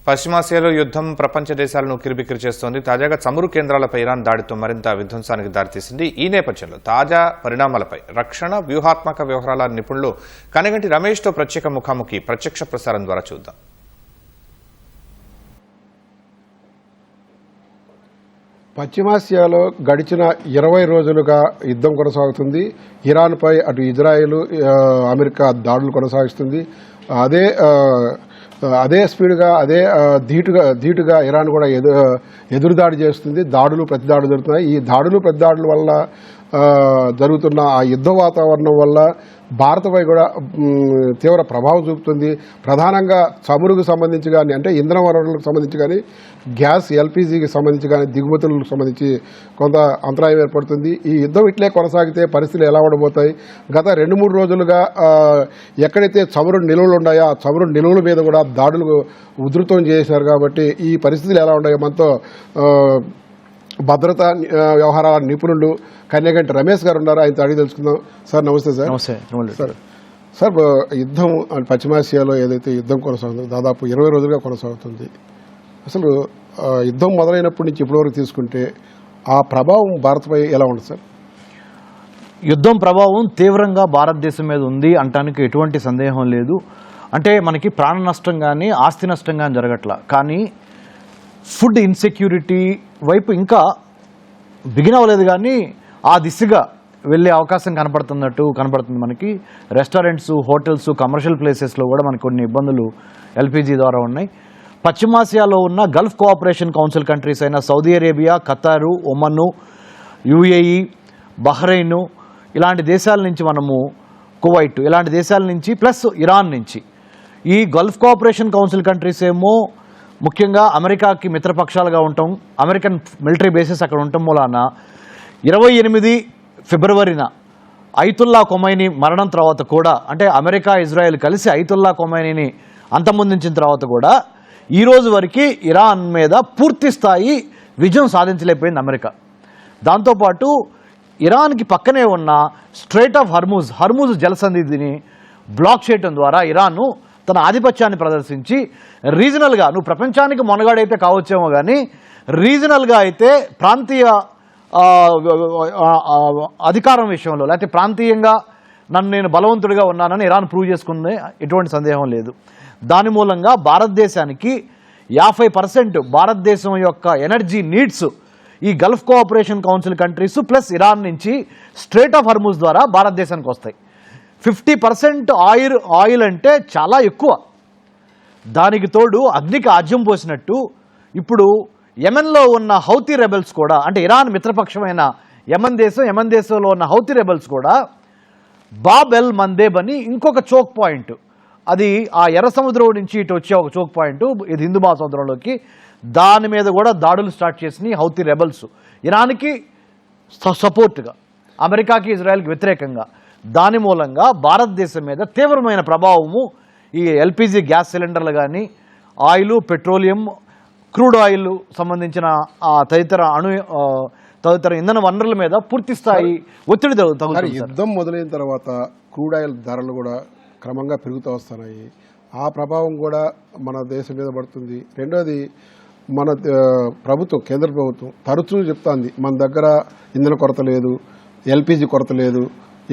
పశ్చిమాసియాలో యుద్ధం ప్రపంచ దేశాలను కిరిబిక్కిరి చేస్తోంది. తాజాగా చమురు కేంద్రాలపై ఇరాన్ దాడితో మరింత విధ్వంసానికి దారితీసింది. ఈ నేపథ్యంలో తాజా పరిణామాలపై రక్షణ వ్యూహాత్మక వ్యవహారాల నిపుణులు కనగంటి రమేష్తో ప్రత్యేక ముఖాముఖి ప్రత్యక్ష ప్రసారం ద్వారా చూద్దాం. పశ్చిమాసియాలో గడిచిన 20 రోజులుగా యుద్ధం కొనసాగుతుంది. ఇరాన్పై అటు ఇజ్రాయెల్, అమెరికా దాడులు కొనసాగిస్తుంది. అదే స్పీడ్గా ధీటుగా ఇరాన్ కూడా ఎదురుదాడి చేస్తుంది. ప్రతిదాడులు జరుగుతున్నాయి. ఈ ప్రతిదాడుల వల్ల జరుగుతున్న ఆ యుద్ధ వాతావరణం వల్ల భారత్పై కూడా తీవ్ర ప్రభావం చూపుతుంది. ప్రధానంగా చమురుకు సంబంధించి కానీ, అంటే ఇంధన వనరులకు సంబంధించి కానీ, గ్యాస్ ఎల్పీజీకి సంబంధించి కానీ, దిగుమతులకు సంబంధించి కొంత అంతరాయం ఏర్పడుతుంది. ఈ యుద్ధం ఇట్లే కొనసాగితే పరిస్థితులు ఎలా ఉండబోతాయి? గత 2-3 రోజులుగా ఎక్కడైతే చమురు నిల్వలు ఉన్నాయో ఆ చమురు నిల్వల మీద కూడా దాడులు ఉధృతం చేశారు. కాబట్టి ఈ పరిస్థితులు ఎలా ఉన్నాయో మనతో భద్రతా వ్యవహారాల నిపుణులు కన్యగంటి రమేష్ గారు ఉన్నారు. ఆయనతో అడిగి తెలుసుకుందాం. సార్ నమస్తే. సార్ యుద్ధం పశ్చిమాసియాలో ఏదైతే యుద్ధం కొనసాగుతుందో దాదాపు 20 రోజులుగా కొనసాగుతుంది. అసలు యుద్ధం మొదలైనప్పటి నుంచి ఇప్పటివరకు తీసుకుంటే ఆ ప్రభావం భారత్పై ఎలా ఉంటుంది సార్? యుద్ధం ప్రభావం తీవ్రంగా భారతదేశం మీద ఉంది అంటానికి ఎటువంటి సందేహం లేదు. అంటే మనకి ప్రాణ నష్టం కానీ ఆస్తి నష్టం కానీ జరగట్లా, కానీ ఫుడ్ ఇన్సెక్యూరిటీ వైపు ఇంకా బిగిన్ అవ్వలేదు, కానీ ఆ దిశగా వెళ్ళే అవకాశం కనపడుతుంది. మనకి రెస్టారెంట్స్, హోటల్స్, కమర్షియల్ ప్లేసెస్లో కూడా మనకి కొన్ని ఇబ్బందులు ఎల్పీజీ ద్వారా ఉన్నాయి. పశ్చిమాసియాలో ఉన్న గల్ఫ్ కోఆపరేషన్ కౌన్సిల్ కంట్రీస్ అయిన Saudi Arabia, ఖతారు, Oman, UAE, Bahrain ఇలాంటి దేశాల నుంచి మనము, కువైట్ ఇలాంటి దేశాల నుంచి ప్లస్ ఇరాన్ నుంచి, ఈ గల్ఫ్ కోఆపరేషన్ కౌన్సిల్ కంట్రీస్ ఏమో ముఖ్యంగా అమెరికాకి మిత్రపక్షాలుగా ఉంటాం. అమెరికన్ మిలిటరీ బేసెస్ అక్కడ ఉండటం మూలాన 28 ఫిబ్రవరిన అయతుల్లా ఖొమైనీ మరణం తర్వాత కూడా, అంటే అమెరికా ఇజ్రాయెల్ కలిసి అయతుల్లా ఖొమైనీని అంతమొందించిన తర్వాత కూడా ఈ రోజు వరకు ఇరాన్ మీద పూర్తి స్థాయి విజయం సాధించలేకపోయింది అమెరికా. దాంతోపాటు ఇరాన్కి పక్కనే ఉన్న స్ట్రైట్ ఆఫ్ హర్మూజ్ జలసంధిని బ్లాక్ చేయడం ద్వారా ఇరాన్ తన ఆధిపత్యాన్ని ప్రదర్శించి రీజనల్గా, నువ్వు ప్రపంచానికి మొనగాడైతే కావచ్చేమో కానీ రీజనల్గా అయితే ప్రాంతీయ అధికారం విషయంలో, లేకపోతే ప్రాంతీయంగా నేను బలవంతుడిగా ఉన్నానని ఇరాన్ ప్రూవ్ చేసుకుంది, ఎటువంటి సందేహం లేదు. దాని మూలంగా భారతదేశానికి 50% భారతదేశం యొక్క ఎనర్జీ నీడ్స్ ఈ Gulf cooperation council countries plus Iran నుంచి స్ట్రైట్ ఆఫ్ హర్మూజ్ ద్వారా భారతదేశానికి వస్తాయి. 50% ఆయిల్ అంటే చాలా ఎక్కువ. దానికి తోడు అగ్నికి ఆజ్యం పోసినట్టు ఇప్పుడు యెమెన్లో ఉన్న హౌతీ రెబెల్స్ కూడా, అంటే ఇరాన్ మిత్రపక్షమైన యెమెన్ దేశంలో ఉన్న హౌతీ రెబెల్స్ కూడా బాబ్ ఎల్ మందేబ్ అని ఇంకొక చోక్ పాయింట్, అది ఆ ఎర్ర సముద్రం నుంచి ఇటు వచ్చే ఒక చోక్ పాయింట్, ఇది హిందూ మహాసముద్రంలోకి, దాని మీద కూడా దాడులు స్టార్ట్ చేసినాయి హౌతీ రెబెల్స్, ఇరాన్కి సపోర్ట్గా, అమెరికాకి ఇజ్రాయెల్కి వ్యతిరేకంగా. దాని మూలంగా భారతదేశం మీద తీవ్రమైన ప్రభావము ఈ ఎల్పీజీ గ్యాస్ సిలిండర్లు కానీ, ఆయిల్, పెట్రోలియం, క్రూడ్ ఆయిల్ సంబంధించిన తదితర ఇంధన వనరుల మీద పూర్తి స్థాయి ఒత్తిడి తగులుతుంది. యుద్ధం మొదలైన తర్వాత క్రూడ్ ఆయిల్ ధరలు కూడా క్రమంగా పెరుగుతూ వస్తున్నాయి. ఆ ప్రభావం కూడా మన దేశం మీద పడుతుంది. రెండోది, మన ప్రభుత్వం, కేంద్ర ప్రభుత్వం తరచూ చెప్తాంది మన దగ్గర ఇంధన కొరత లేదు, ఎల్పీజీ కొరత లేదు,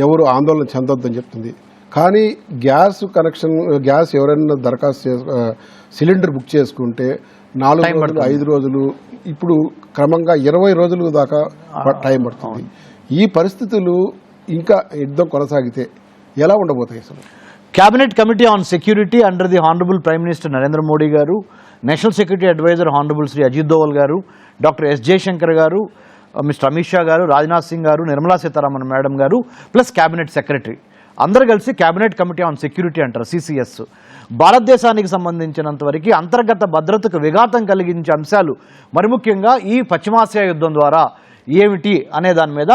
ఎవరు ఆందోళన చెందొద్దని చెప్తుంది. కానీ గ్యాస్ ఎవరైనా దరఖాస్తు సిలిండర్ బుక్ చేసుకుంటే 4 రోజులు, 5 రోజులు, ఇప్పుడు క్రమంగా 20 రోజులు దాకా టైం పడుతుంది. ఈ పరిస్థితులు ఇంకా యుద్ధం కొనసాగితే ఎలా ఉండబోతాయి అసలు? Cabinet committee on security under the honourable prime minister Narendra Modi garu, national security adviser honourable Shri Ajit Doval garu, doctor yes Jayashankar గారు, మిస్టర్ అమిత్ షా గారు, రాజ్నాథ్ సింగ్ గారు, నిర్మలా సీతారామన్ మేడం గారు ప్లస్ క్యాబినెట్ సెక్రటరీ అందరూ కలిసి క్యాబినెట్ కమిటీ ఆన్ సెక్యూరిటీ అంటారు, CCS, భారతదేశానికి సంబంధించినంత వరకు అంతర్గత భద్రతకు విఘాతం కలిగించే అంశాలు, మరి ముఖ్యంగా ఈ పశ్చిమాసియా యుద్ధం ద్వారా ఏమిటి అనే దాని మీద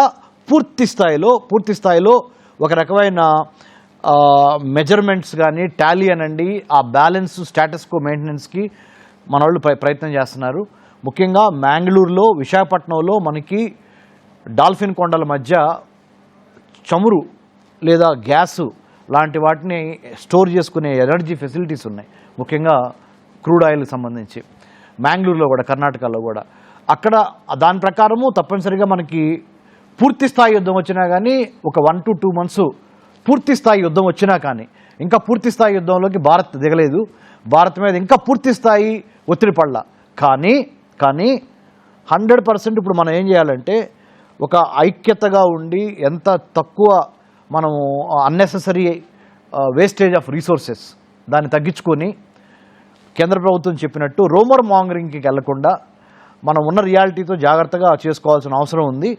పూర్తి స్థాయిలో ఒక రకమైన మెజర్మెంట్స్ కానీ, టాలీ అనండి, ఆ బ్యాలెన్స్, స్టేటస్ కో మెయింటెనెన్స్కి మన వాళ్ళు ప్రయత్నం చేస్తున్నారు. ముఖ్యంగా మ్యాంగ్లూరులో, విశాఖపట్నంలో మనకి డాల్ఫిన్ కొండల మధ్య చమురు లేదా గ్యాసు లాంటి వాటిని స్టోర్ చేసుకునే ఎనర్జీ ఫెసిలిటీస్ ఉన్నాయి. ముఖ్యంగా క్రూడ్ ఆయిల్కి సంబంధించి, మ్యాంగ్లూరులో కూడా, కర్ణాటకలో కూడా. అక్కడ దాని ప్రకారము తప్పనిసరిగా మనకి పూర్తి స్థాయి యుద్ధం వచ్చినా కానీ, ఒక 1 to 2 months పూర్తి స్థాయి యుద్ధం వచ్చినా కానీ, ఇంకా పూర్తి స్థాయి యుద్ధంలోకి భారత్ దిగలేదు. భారత్ మీద ఇంకా పూర్తి స్థాయి ఒత్తిడి పడలా. కానీ 100% ఇప్పుడు మనం ఏం చేయాలంటే, ఒక ఐక్యతగా ఉండి ఎంత తక్కువ మనము అన్నెసెసరీ వేస్టేజ్ ఆఫ్ రీసోర్సెస్ దాన్ని తగ్గించుకొని, కేంద్ర ప్రభుత్వం చెప్పినట్టు రూమర్ మాంగరింగ్కి వెళ్లకుండా మనం ఉన్న రియాలిటీతో జాగ్రత్తగా చేసుకోవాల్సిన అవసరం ఉంది.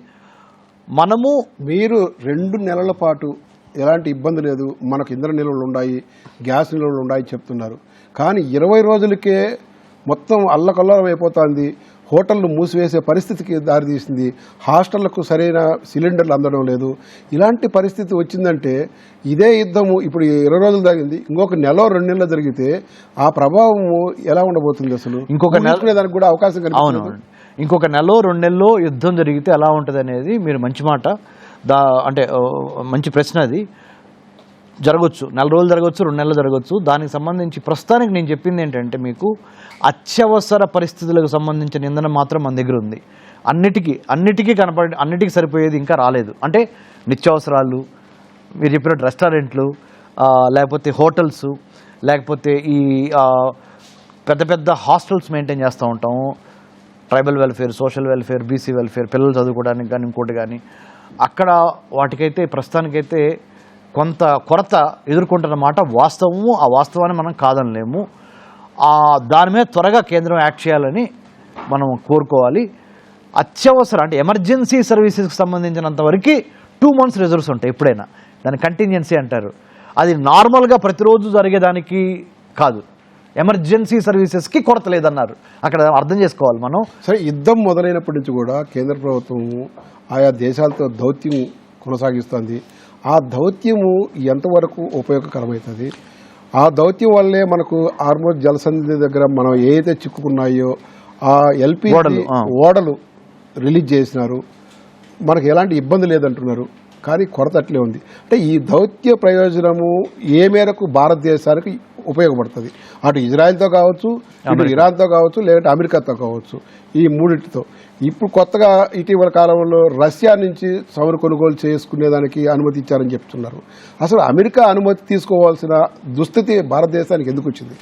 మనము మీరు 2 నెలల పాటు ఎలాంటి ఇబ్బంది లేదు, మనకు ఇంధన నిల్వలు ఉన్నాయి, గ్యాస్ నిల్వలు ఉన్నాయి చెప్తున్నారు. కానీ 20 రోజులకే మొత్తం అల్లకల్లోలం అయిపోతుంది. హోటళ్లు మూసివేసే పరిస్థితికి దారితీసింది. హాస్టళ్లకు సరైన సిలిండర్లు అందడం లేదు. ఇలాంటి పరిస్థితి వచ్చిందంటే ఇదే యుద్ధము ఇప్పుడు 20 రోజులు జరిగింది, ఇంకొక 1-2 నెలలు జరిగితే ఆ ప్రభావము ఎలా ఉండబోతుంది? అసలు ఇంకొక దానికి కూడా అవకాశం కనిపిస్తుంది. ఇంకొక 1-2 నెలల్లో యుద్ధం జరిగితే ఎలా ఉంటుంది అనేది మీరు మంచి మాట, అంటే మంచి ప్రశ్న. అది జరగవచ్చు, 4 రోజులు జరగవచ్చు, 2 నెలలు జరగవచ్చు. దానికి సంబంధించి ప్రస్తుతానికి నేను చెప్పింది ఏంటంటే, మీకు అత్యవసర పరిస్థితులకు సంబంధించిన ఇంధనం మాత్రం మన దగ్గర ఉంది. అన్నిటికీ సరిపోయేది ఇంకా రాలేదు. అంటే నిత్యావసరాలు, మీరు చెప్పినట్టు రెస్టారెంట్లు, లేకపోతే హోటల్స్, లేకపోతే ఈ పెద్ద పెద్ద హాస్టల్స్ మెయింటైన్ చేస్తూ ఉంటాము. Tribal welfare, social welfare, BC welfare, పిల్లలు చదువుకోవడానికి కానీ ఇంకోటి కానీ, అక్కడ వాటికైతే ప్రస్తుతానికైతే కొంత కొరత ఎదుర్కొంటున్నమాట వాస్తవము. ఆ వాస్తవాన్ని మనం కాదనలేము. దాని మీద త్వరగా కేంద్రం యాక్ట్ చేయాలని మనం కోరుకోవాలి. అత్యవసర అంటే ఎమర్జెన్సీ సర్వీసెస్కి సంబంధించినంత వరకు 2 months రిజర్వ్స్ ఉంటాయి ఎప్పుడైనా. దాన్ని కంటింజెన్సీ అంటారు. అది నార్మల్గా ప్రతిరోజు జరిగేదానికి కాదు, ఎమర్జెన్సీ సర్వీసెస్కి కొరత లేదన్నారు. అక్కడ అర్థం చేసుకోవాలి మనం. సరే, యుద్ధం మొదలైనప్పటి నుంచి కూడా కేంద్ర ప్రభుత్వం ఆయా దేశాలతో దౌత్యం కొనసాగిస్తుంది. ఆ దౌత్యము ఎంతవరకు ఉపయోగకరమవుతుంది? ఆ దౌత్యం వల్లే మనకు ఆర్మోర్ జలసంధి దగ్గర మనం ఏదైతే చిక్కుకున్నాయో ఆ ఎల్పీజీ ఓడలు రిలీజ్ చేసినారు, మనకు ఎలాంటి ఇబ్బంది లేదంటున్నారు. కానీ కొరత అట్లే ఉంది. అంటే ఈ దౌత్య ప్రయోజనము ఏ మేరకు భారతదేశానికి ఉపయోగపడుతుంది? అటు ఇజ్రాయెల్తో కావచ్చు, ఇటు ఇరాన్తో కావచ్చు, లేదంటే అమెరికాతో కావచ్చు, ఈ మూడింటితో. ఇప్పుడు కొత్తగా ఇటీవల కాలంలో రష్యా నుంచి చమురు కొనుగోలు చేసుకునేదానికి అనుమతి ఇచ్చారని చెప్తున్నారు. అసలు అమెరికా అనుమతి తీసుకోవాల్సిన దుస్థితి భారతదేశానికి ఎందుకు వచ్చింది?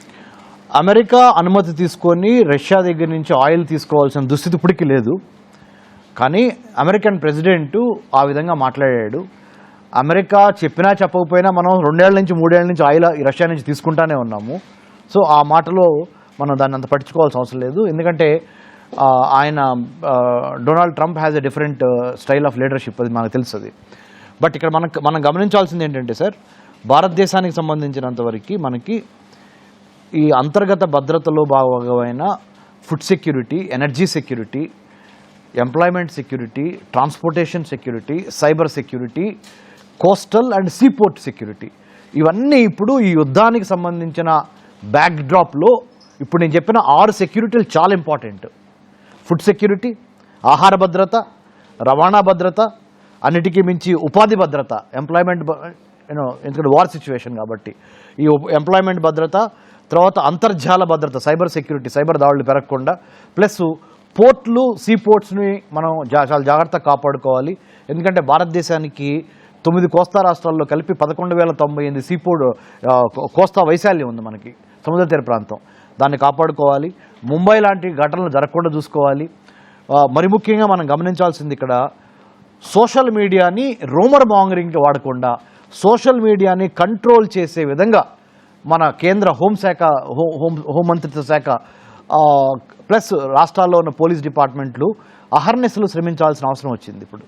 అమెరికా అనుమతి తీసుకొని రష్యా దగ్గర నుంచి ఆయిల్ తీసుకోవాల్సిన దుస్థితి ఇప్పటికీ లేదు. కానీ అమెరికన్ ప్రెసిడెంట్ ఆ విధంగా మాట్లాడాడు. అమెరికా చెప్పినా చెప్పకపోయినా మనం 2 ఏళ్ల నుంచి 3 ఏళ్ల నుంచి ఆయిల్ రష్యా నుంచి తీసుకుంటానే ఉన్నాము. సో ఆ మాటలో మనం దాన్ని అంత పట్టించుకోవాల్సిన అవసరం లేదు. ఎందుకంటే ఆయన Donald Trump has a different style of leadership, అది మనకు తెలుస్తుంది. బట్ ఇక్కడ మనం గమనించాల్సింది ఏంటంటే సార్, భారతదేశానికి సంబంధించినంతవరకు మనకి ఈ అంతర్గత భద్రతలో భాగమైన food security, energy security, employment security, transportation security, cyber security, coastal and seaport security, ఇవన్నీ ఇప్పుడు ఈ యుద్ధానికి సంబంధించిన బ్యాక్డ్రాప్లో ఇప్పుడు నేను చెప్పిన 6 సెక్యూరిటీలు చాలా ఇంపార్టెంట్. ఫుడ్ సెక్యూరిటీ, ఆహార భద్రత, రవాణా భద్రత, అన్నిటికీ మించి ఉపాధి భద్రత, ఎంప్లాయ్మెంట్, ఎందుకంటే వార్ సిచ్యువేషన్ కాబట్టి ఈ ఎంప్లాయ్మెంట్ భద్రత, తర్వాత అంతర్జాల భద్రత, సైబర్ సెక్యూరిటీ, సైబర్ దాడులు పెరగకుండా, ప్లస్ పోర్ట్లు, సీ పోర్ట్స్ని మనం చాలా జాగ్రత్తగా కాపాడుకోవాలి. ఎందుకంటే భారతదేశానికి 9 కోస్తా రాష్ట్రాల్లో కలిపి 11,098 సీపోర్ట్ కోస్తా వైశాల్యం ఉంది మనకి, సముద్ర తీర ప్రాంతం. దాన్ని కాపాడుకోవాలి. ముంబై లాంటి ఘటనలు జరగకుండా చూసుకోవాలి. మరి ముఖ్యంగా మనం గమనించాల్సింది ఇక్కడ సోషల్ మీడియాని రూమర్ మాంగరింగ్కి వాడకుండా సోషల్ మీడియాని కంట్రోల్ చేసే విధంగా మన కేంద్ర హోంశాఖ, హోంమంత్రిత్వ శాఖ ప్లస్ రాష్ట్రాల్లో ఉన్న పోలీస్ డిపార్ట్మెంట్లు అహర్నిశలు శ్రమించాల్సిన అవసరం వచ్చింది. ఇప్పుడు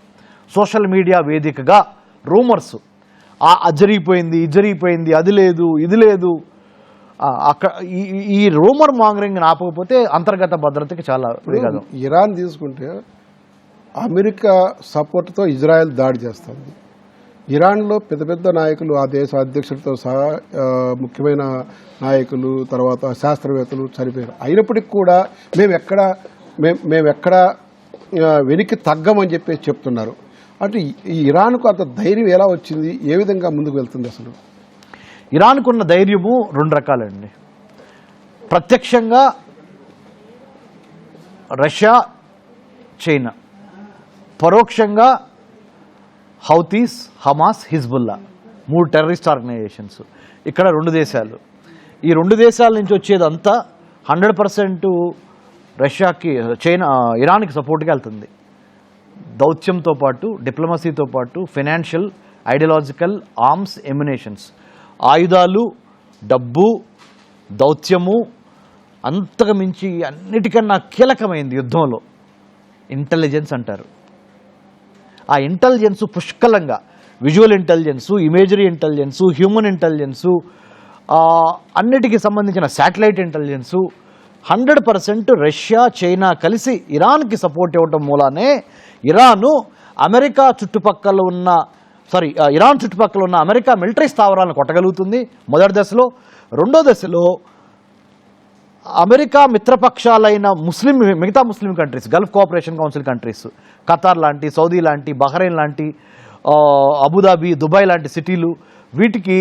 సోషల్ మీడియా వేదికగా రూమర్స్, జరిగిపోయింది, ఇది జరిగిపోయింది, అది లేదు, ఇది లేదు, అక్కడ ఈ రూమర్ మాంగరింగ్ ఆపకపోతే అంతర్గత భద్రతకి చాలా విఘాతం. ఇరాన్ తీసుకుంటే అమెరికా సపోర్ట్తో ఇజ్రాయెల్ దాడి చేస్తుంది. ఇరాన్లో పెద్ద పెద్ద నాయకులు, ఆ దేశ అధ్యక్షుడితో సహా ముఖ్యమైన నాయకులు, తర్వాత శాస్త్రవేత్తలు చనిపోయారు. అయినప్పటికీ కూడా మేము ఎక్కడ వెనక్కి తగ్గమని చెప్పేసి చెప్తున్నారు. అంటే ఈ ఇరాన్కు అంత ధైర్యం ఎలా వచ్చింది? ఏ విధంగా ముందుకు వెళ్తుంది? అసలు ఇరాన్కు ఉన్న ధైర్యము 2 రకాలండి. ప్రత్యక్షంగా రష్యా, చైనా, పరోక్షంగా Houthis, Hamas, Hezbollah, 3 terrorist organisations. ఇక్కడ 2 దేశాలు. ఈ 2 దేశాల నుంచి వచ్చేదంతా 100% రష్యాకి, ఇరాన్కి సపోర్ట్గా వెళ్తుంది. దౌత్యంతో పాటు, డిప్లొమసీతో పాటు, ఫైనాన్షియల్, ఐడియాలజికల్, ఆర్మ్స్, ఎమ్యునేషన్స్, ఆయుధాలు, డబ్బు, దౌత్యము, అంతకు మించి అన్నిటికన్నా కీలకమైంది యుద్ధంలో ఇంటెలిజెన్స్ అంటారు. ఆ ఇంటెలిజెన్స్ పుష్కలంగా visual intelligence, imagery intelligence, human intelligence, అన్నిటికీ సంబంధించిన శాటిలైట్ ఇంటెలిజెన్సు 100% రష్యా, చైనా కలిసి ఇరాన్కి సపోర్ట్ ఇవ్వటం మూలానే ఇరాన్ చుట్టుపక్కల ఉన్న అమెరికా మిలిటరీ స్థావరాలను కొట్టగలుగుతుంది మొదటి దశలో. రెండో దశలో అమెరికా మిత్రపక్షాలైన మిగతా Muslim countries, Gulf cooperation council countries, Qatar లాంటి, సౌదీ లాంటి, బహ్రెయిన్ లాంటి, అబుదాబి, దుబాయ్ లాంటి సిటీలు, వీటికి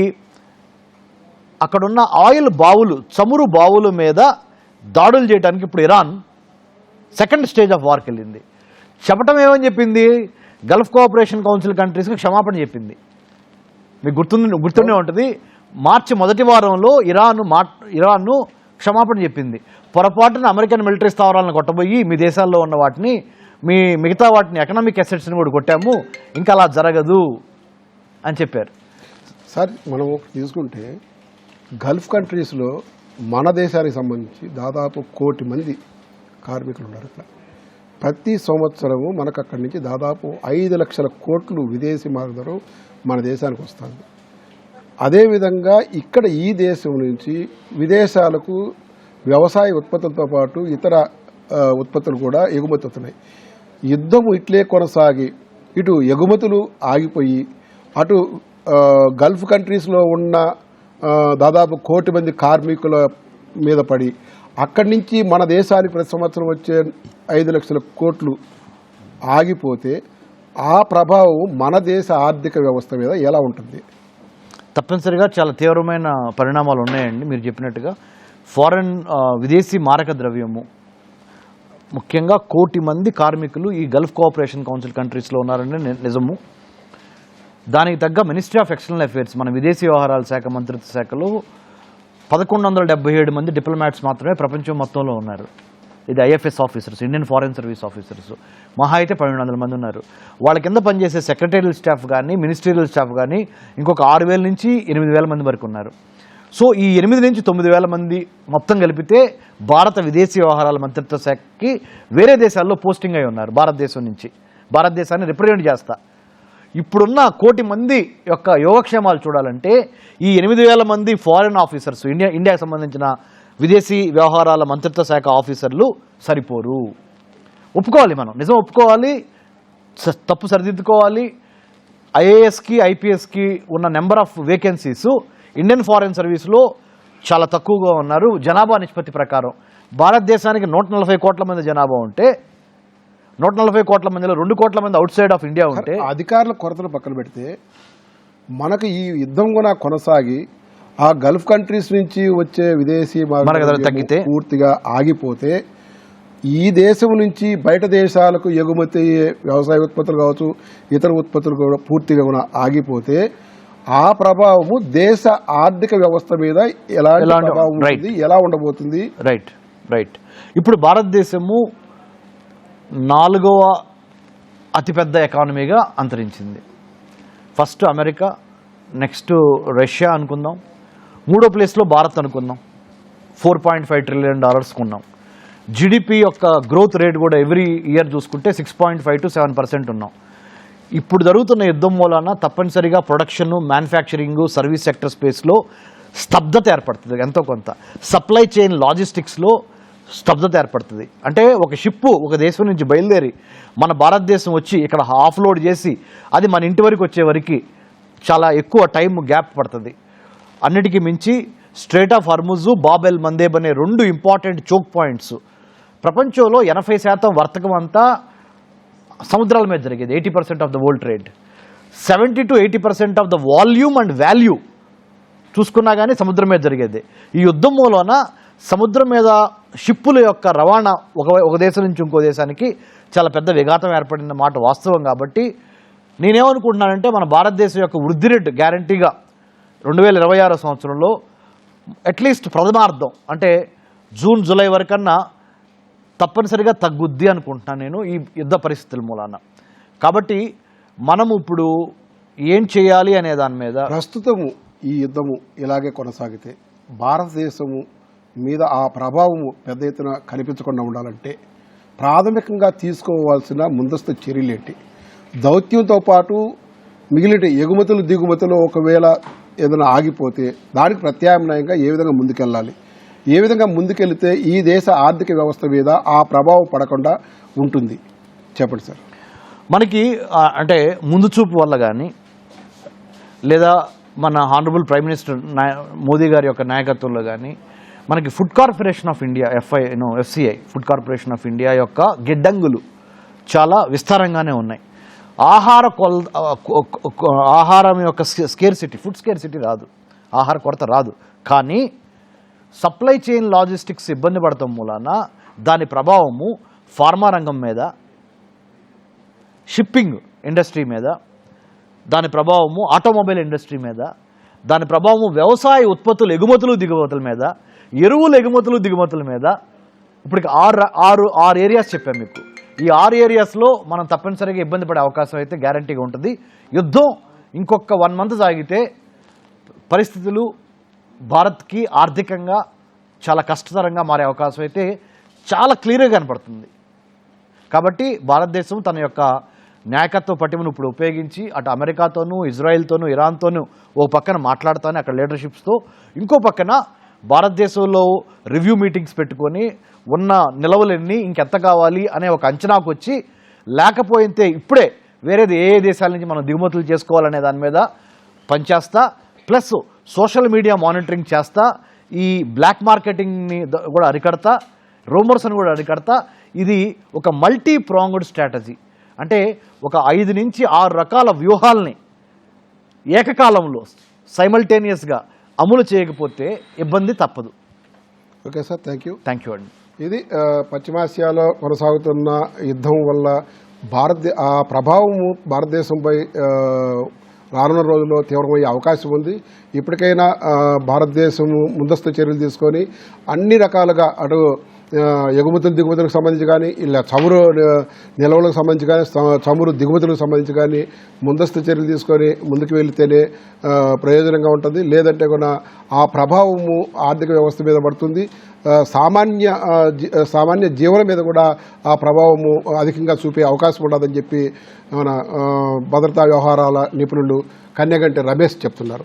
అక్కడున్న ఆయిల్ బావులు, చమురు బావుల మీద దాడులు చేయడానికి ఇప్పుడు ఇరాన్ సెకండ్ స్టేజ్ ఆఫ్ వార్కి వెళ్ళింది. చెప్పటం ఏమని చెప్పింది? గల్ఫ్ కోఆపరేషన్ కౌన్సిల్ కంట్రీస్కి క్షమాపణ చెప్పింది. మీకు గుర్తుండే ఉంటుంది, మార్చి మొదటి వారంలో ఇరాన్ను క్షమాపణ చెప్పింది. పొరపాటున అమెరికన్ మిలిటరీ స్థావరాలను కొట్టబోయి మీ దేశాల్లో ఉన్న వాటిని, మిగతా వాటిని, ఎకనామిక్ అసెట్స్ని కూడా కొట్టాము, ఇంకా అలా జరగదు అని చెప్పారు. సార్, మనం తీసుకుంటే గల్ఫ్ కంట్రీస్లో మన దేశానికి సంబంధించి దాదాపు 1 కోటి మంది కార్మికులు ఉన్నారు. ఇక్కడ ప్రతి సంవత్సరము మనకు అక్కడి నుంచి దాదాపు 5 లక్షల కోట్లు విదేశీ మార్గదరం మన దేశానికి వస్తుంది. అదేవిధంగా ఇక్కడ ఈ దేశం నుంచి విదేశాలకు వ్యవసాయ ఉత్పత్తులతో పాటు ఇతర ఉత్పత్తులు కూడా ఎగుమతి అవుతున్నాయి. యుద్ధము ఇట్లే కొనసాగి ఇటు ఎగుమతులు ఆగిపోయి అటు గల్ఫ్ కంట్రీస్లో ఉన్న దాదాపు 1 కోటి మంది కార్మికుల మీద పడి అక్కడి నుంచి మన దేశానికి ప్రతి సంవత్సరం వచ్చే 5 లక్షల కోట్లు ఆగిపోతే ఆ ప్రభావం మన దేశ ఆర్థిక వ్యవస్థ మీద ఎలా ఉంటుంది? తప్పనిసరిగా చాలా తీవ్రమైన పరిణామాలు ఉన్నాయండి. మీరు చెప్పినట్టుగా విదేశీ మారక ద్రవ్యము, ముఖ్యంగా 1 కోటి మంది కార్మికులు ఈ గల్ఫ్ కోఆపరేషన్ కౌన్సిల్ కంట్రీస్లో ఉన్నారని నిజము. దానికి తగ్గ మినిస్ట్రీ ఆఫ్ ఎక్స్టర్నల్ అఫైర్స్, మన విదేశీ వ్యవహారాల శాఖ మంత్రిత్వ శాఖలో 1177 మంది డిప్లొమాట్స్ మాత్రమే ప్రపంచం మొత్తంలో ఉన్నారు. ఇది IFS officers, Indian foreign service officers. మహా అయితే 1200 మంది ఉన్నారు. వాళ్ళ కింద పనిచేసే సెక్రటరియల్ స్టాఫ్ కానీ, మినిస్ట్రియల్ స్టాఫ్ కానీ ఇంకొక 6000 నుంచి 8000 మంది వరకు ఉన్నారు. సో ఈ 8 నుంచి 9000 మంది మొత్తం కలిపితే భారత విదేశీ వ్యవహారాల మంత్రిత్వ శాఖకి వేరే దేశాల్లో పోస్టింగ్ అయి ఉన్నారు. భారతదేశాన్ని రిప్రజెంట్ చేస్తా. ఇప్పుడున్న 1 కోటి మంది యొక్క యోగక్షేమాలు చూడాలంటే ఈ 8000 మంది ఫారెన్ ఆఫీసర్స్, ఇండియాకి సంబంధించిన విదేశీ వ్యవహారాల మంత్రిత్వ శాఖ ఆఫీసర్లు సరిపోరు. ఒప్పుకోవాలి, మనం నిజం ఒప్పుకోవాలి, తప్పు సరిదిద్దుకోవాలి. IASకి, IPSకి ఉన్న number of vacancies Indian foreign సర్వీస్లో చాలా తక్కువగా ఉన్నారు. జనాభా నిష్పత్తి ప్రకారం భారతదేశానికి 140 కోట్ల మంది జనాభా ఉంటే 140 కోట్ల మందిలో 2 కోట్ల మంది అవుట్ సైడ్ ఆఫ్ ఇండియా ఉంటే, అధికారుల కొరతలు పక్కన పెడితే మనకు ఈ యుద్ధం కూడా కొనసాగి ఆ గల్ఫ్ కంట్రీస్ నుంచి వచ్చే విదేశీ తగ్గితే పూర్తిగా ఆగిపోతే ఈ దేశం నుంచి బయట దేశాలకు ఎగుమతి వ్యవసాయ ఉత్పత్తులు కావచ్చు, ఇతర ఉత్పత్తులు కూడా పూర్తిగా కూడా ఆగిపోతే ఆ ప్రభావము దేశ ఆర్థిక వ్యవస్థ మీద ఎలాంటి ప్రభావం ఉంటుంది, ఎలా ఉండబోతుంది? రైట్. ఇప్పుడు భారతదేశము 4వ అతిపెద్ద ఎకానమీగా అంతరించింది. ఫస్ట్ అమెరికా, నెక్స్ట్ రష్యా అనుకుందాం, 3వ ప్లేస్లో భారత్ అనుకుందాం. $4.5 ట్రిలియన్ ఉన్నాం. GDP యొక్క గ్రోత్ రేట్ కూడా ఎవ్రీ ఇయర్ చూసుకుంటే 6.5 to 7% ఉన్నాం. ఇప్పుడు జరుగుతున్న యుద్ధం మూలాన తప్పనిసరిగా ప్రొడక్షన్, మ్యానుఫ్యాక్చరింగ్, సర్వీస్ సెక్టర్ స్పేస్లో స్తబ్దత ఏర్పడుతుంది. ఎంతో కొంత సప్లై చైన్ లాజిస్టిక్స్లో స్తబ్దత ఏర్పడుతుంది. అంటే ఒక షిప్పు ఒక దేశం నుంచి బయలుదేరి మన భారతదేశం వచ్చి ఇక్కడ ఆఫ్లోడ్ చేసి అది మన ఇంటి వరకు వచ్చే చాలా ఎక్కువ టైం గ్యాప్ పడుతుంది. అన్నిటికీ మించి straight of Hormuz, Bob L మందేబ్ అనే 2 ఇంపార్టెంట్ చోక్ పాయింట్స్. ప్రపంచంలో 80% వర్తకం అంతా సముద్రాల మీద జరిగేది. 80% of the world trade. 70 to 80% of the volume and value చూసుకున్నా కానీ సముద్రం మీద జరిగేది. ఈ యుద్ధం మూలన సముద్రం మీద షిప్పుల యొక్క రవాణా ఒక దేశం నుంచి ఇంకో దేశానికి చాలా పెద్ద విఘాతం ఏర్పడిన మాట వాస్తవం. కాబట్టి నేనేమనుకుంటున్నానంటే మన భారతదేశం యొక్క వృద్ధి రేటు గ్యారంటీగా 2026 సంవత్సరంలో అట్లీస్ట్ ప్రథమార్థం అంటే జూన్ జూలై వరకన్నా తప్పనిసరిగా తగ్గుద్ది అనుకుంటున్నాను నేను ఈ యుద్ధ పరిస్థితుల మూలాన. కాబట్టి మనం ఇప్పుడు ఏం చేయాలి అనే దాని మీద ప్రస్తుతము ఈ యుద్ధము ఇలాగే కొనసాగితే భారతదేశము మీద ఆ ప్రభావము పెద్ద ఎత్తున కనిపించకుండా ఉండాలంటే ప్రాథమికంగా తీసుకోవాల్సిన ముందస్తు చర్యలేంటి? దౌత్యంతో పాటు మిగిలిన ఎగుమతులు దిగుమతులు ఒకవేళ ఏదైనా ఆగిపోతే దానికి ప్రత్యామ్నాయంగా ఏ విధంగా ముందుకెళ్ళాలి? ఏ విధంగా ముందుకెళ్తే ఈ దేశ ఆర్థిక వ్యవస్థ మీద ఆ ప్రభావం పడకుండా ఉంటుంది? చెప్పండి సార్. మనకి అంటే ముందు చూపు వల్ల కానీ లేదా మన హానరబుల్ ప్రైమ్ మినిస్టర్ మోదీ గారి యొక్క నాయకత్వంలో కానీ మనకి food corporation of India FCI food corporation of India యొక్క గిడ్డంగులు చాలా విస్తారంగానే ఉన్నాయి. ఆహారం యొక్క స్కేర్సిటీ, ఫుడ్ స్కేర్సిటీ రాదు, ఆహార కొరత రాదు. కానీ సప్లై చైన్ లాజిస్టిక్స్ ఇబ్బంది పడటం మూలాన దాని ప్రభావము ఫార్మా రంగం మీద, షిప్పింగ్ ఇండస్ట్రీ మీద, దాని ప్రభావము ఆటోమొబైల్ ఇండస్ట్రీ మీద, దాని ప్రభావము వ్యవసాయ ఉత్పత్తులు ఎగుమతులు దిగుమతుల మీద, ఎరువులు ఎగుమతులు దిగుమతుల మీద. ఇప్పటికి ఆరు ఏరియాస్ చెప్పాను మీకు. ఈ 6 ఏరియాస్లో మనం తప్పనిసరిగా ఇబ్బంది పడే అవకాశం అయితే గ్యారంటీగా ఉంటుంది. యుద్ధం ఇంకొక 1 మంత్ సాగితే పరిస్థితులు భారత్కి ఆర్థికంగా చాలా కష్టతరంగా మారే అవకాశం అయితే చాలా క్లియర్గా కనపడుతుంది. కాబట్టి భారతదేశం తన యొక్క నాయకత్వ పటిమను ఇప్పుడు ఉపయోగించి అటు అమెరికాతోనూ, ఇజ్రాయెల్తోనూ, ఇరాన్తోనూ ఓ పక్కన మాట్లాడుతానే అక్కడ లీడర్షిప్స్తో, ఇంకో పక్కన భారతదేశంలో రివ్యూ మీటింగ్స్ పెట్టుకొని ఉన్న నిలవలన్నీ ఇంకెంత కావాలి అనే ఒక అంచనాకు వచ్చి, లేకపోతే ఇప్పుడే వేరేది ఏ దేశాల నుంచి మనం దిగుమతులు చేసుకోవాలనే దాని మీద పనిచేస్తా, ప్లస్ సోషల్ మీడియా మానిటరింగ్ చేస్తా, ఈ బ్లాక్ మార్కెటింగ్ని కూడా అరికడతా, రూమర్స్ని కూడా అరికడతా. ఇది ఒక మల్టీ ప్రాంగ్డ్ స్ట్రాటజీ. అంటే ఒక 5 నుంచి 6 రకాల వ్యూహాల్ని ఏకకాలంలో సైమల్టేనియస్గా అమలు చేయకపోతే ఇబ్బంది తప్పదు. ఓకే సార్, థ్యాంక్ యూ అండి. ఇది పశ్చిమాసియాలో కొనసాగుతున్న యుద్ధం వల్ల ఆ ప్రభావము భారతదేశంపై రానున్న రోజుల్లో తీవ్రమయ్యే అవకాశం ఉంది. ఇప్పటికైనా భారతదేశము ముందస్తు చర్యలు తీసుకొని అన్ని రకాలుగా అటు ఎగుమతులు దిగుమతులకు సంబంధించి కానీ, ఇలా చమురు నిల్వలకు సంబంధించి కానీ, చమురు దిగుమతులకు సంబంధించి కానీ ముందస్తు చర్యలు తీసుకొని ముందుకు వెళితేనే ప్రయోజనంగా ఉంటుంది. లేదంటే కూడా ఆ ప్రభావము ఆర్థిక వ్యవస్థ మీద పడుతుంది. సామాన్య జీవనం మీద కూడా ఆ ప్రభావము అధికంగా చూపే అవకాశం ఉండదని చెప్పి మన భద్రతా వ్యవహారాల నిపుణులు కన్యగంటి రమేష్ చెప్తున్నారు.